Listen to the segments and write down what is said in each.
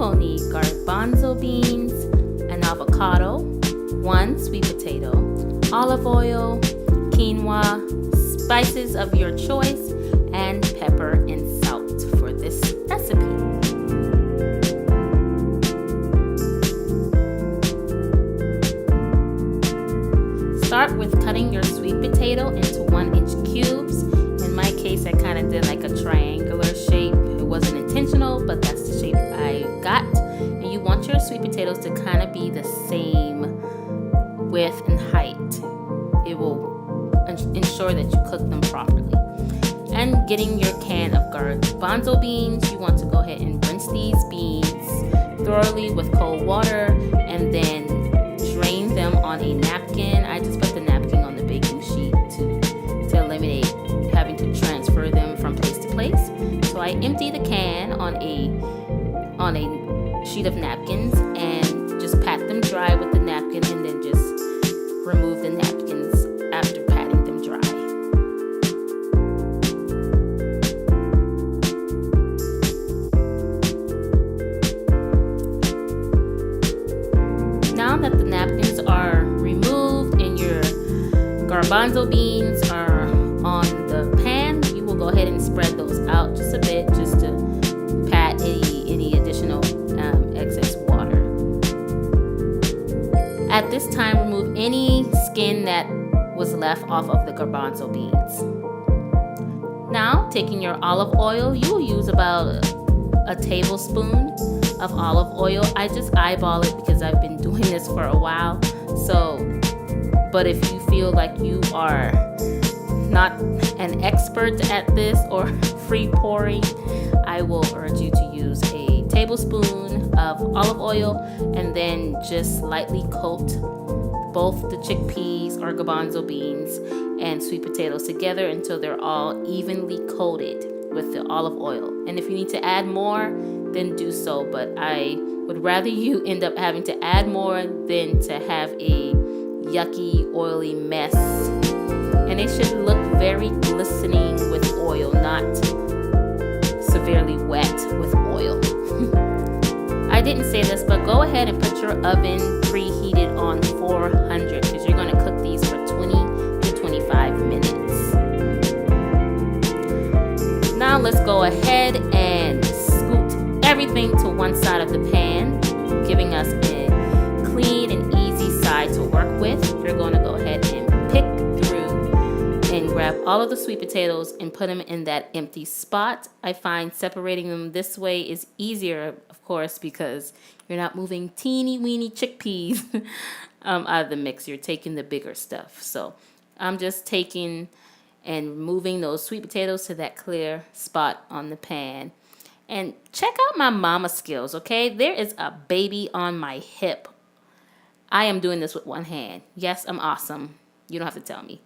will need garbanzo beans, an avocado, 1 sweet potato, olive oil, quinoa, spices of your choice, and pepper and salt for this recipe. Start with cutting your sweet potato into 1-inch cubes. In my case, I kind of did like a triangular shape. It wasn't intentional, but that's the shape I got. And you want your sweet potatoes to kind of be the same width and height. It will ensure that you cook them properly. And getting your can of garbanzo beans, you want to go ahead and rinse these beans thoroughly with cold water and then drain them on a napkin. I just put the napkin on the baking sheet to eliminate having to transfer them from place to place. So I empty the can on a sheet of napkins and just pat them dry with the napkin, and then just remove the napkins after patting them dry. Now that the napkins are removed and your garbanzo beans are on the pan, you will go ahead and spread those out just a bit, just to pat any additional excess water. At this time, remove any skin that was left off of the garbanzo beans. Now, taking your olive oil, you will use about a tablespoon of olive oil. I just eyeball it because I've been doing this for a while. But if you feel like you are not an expert at this or free pouring, I will urge you to use a tablespoon of olive oil and then just lightly coat both the chickpeas or garbanzo beans and sweet potatoes together until they're all evenly coated with the olive oil. And if you need to add more, then do so, but I would rather you end up having to add more than to have a yucky, oily mess. And it should look very glistening with oil, not severely wet with oil. I didn't say this, but go ahead and put your oven preheated on 400 because you're going to cook these for 20 to 25 minutes. Now let's go ahead and scoot everything to one side of the pan, giving us a clean and easy side to work with. You're going to go ahead and pick through and grab all of the sweet potatoes and put them in that empty spot. I find separating them this way is easier, of course, because you're not moving teeny weeny chickpeas out of the mix. You're taking the bigger stuff. So I'm just taking and moving those sweet potatoes to that clear spot on the pan. And check out my mama skills, okay? There is a baby on my hip. I am doing this with one hand. Yes, I'm awesome. You don't have to tell me.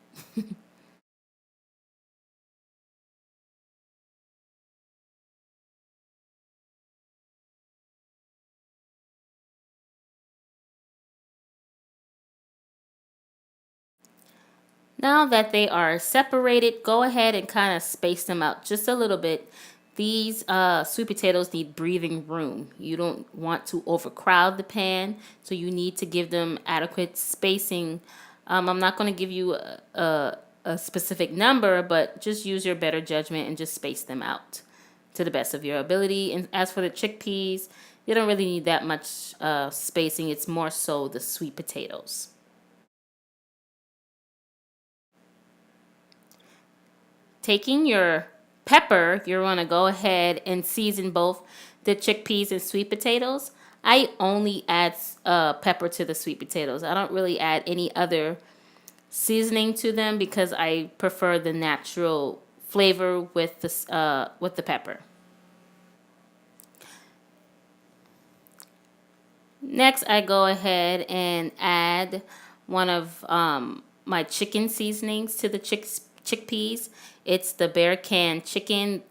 Now that they are separated, go ahead and kind of space them out just a little bit. These sweet potatoes need breathing room. You don't want to overcrowd the pan, so you need to give them adequate spacing. I'm not going to give you a specific number, but just use your better judgment and just space them out to the best of your ability. And as for the chickpeas, you don't really need that much spacing. It's more so the sweet potatoes. Taking your pepper, you're going to go ahead and season both the chickpeas and sweet potatoes. I only add pepper to the sweet potatoes. I don't really add any other seasoning to them because I prefer the natural flavor with the pepper. Next, I go ahead and add one of my chicken seasonings to the chickpeas. It's the Bear Can chicken.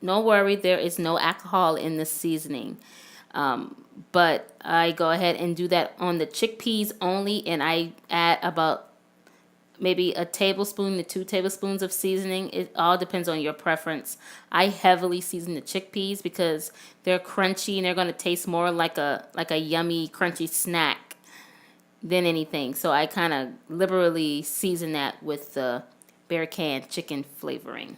No worry, there is no alcohol in the seasoning. But I go ahead and do that on the chickpeas only, and I add about maybe a tablespoon to 2 tablespoons of seasoning. It all depends on your preference. I heavily season the chickpeas because they're crunchy and they're going to taste more like a yummy crunchy snack than anything. So I kind of liberally season that with the bear can chicken flavoring.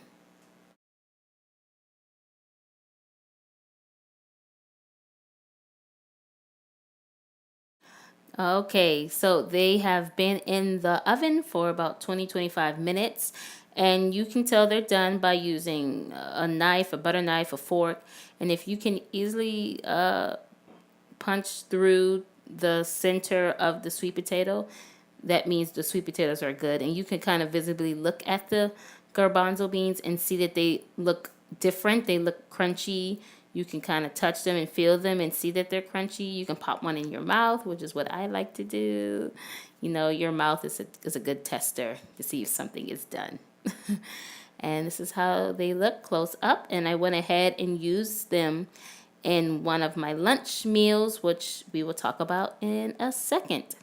Okay, so they have been in the oven for about 20-25 minutes, and you can tell they're done by using a knife, a butter knife, a fork, and if you can easily punch through the center of the sweet potato, that means the sweet potatoes are good. And you can kind of visibly look at the garbanzo beans and see that they look different. They look crunchy. You can kind of touch them and feel them and see that they're crunchy. You can pop one in your mouth, which is what I like to do. You know, your mouth is a good tester to see if something is done. And this is how they look close up. And I went ahead and used them in one of my lunch meals, which we will talk about in a second.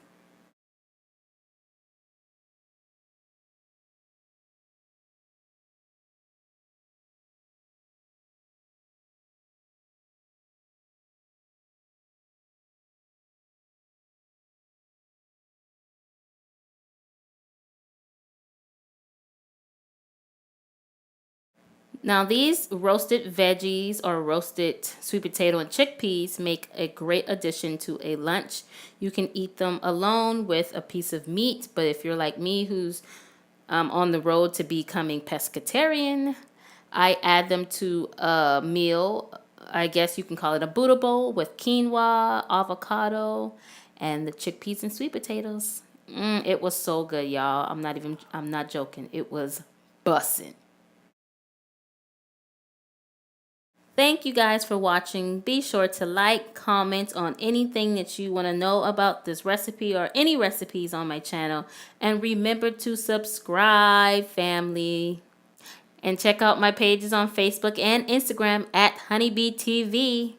Now, these roasted veggies or roasted sweet potato and chickpeas make a great addition to a lunch. You can eat them alone with a piece of meat, but if you're like me who's on the road to becoming pescatarian, I add them to a meal. I guess you can call it a Buddha bowl with quinoa, avocado, and the chickpeas and sweet potatoes. It was so good, y'all. I'm not joking. It was bussin'. Thank you guys for watching. Be sure to like, comment on anything that you want to know about this recipe or any recipes on my channel. And remember to subscribe, family. And check out my pages on Facebook and Instagram at HoneyBeeTV.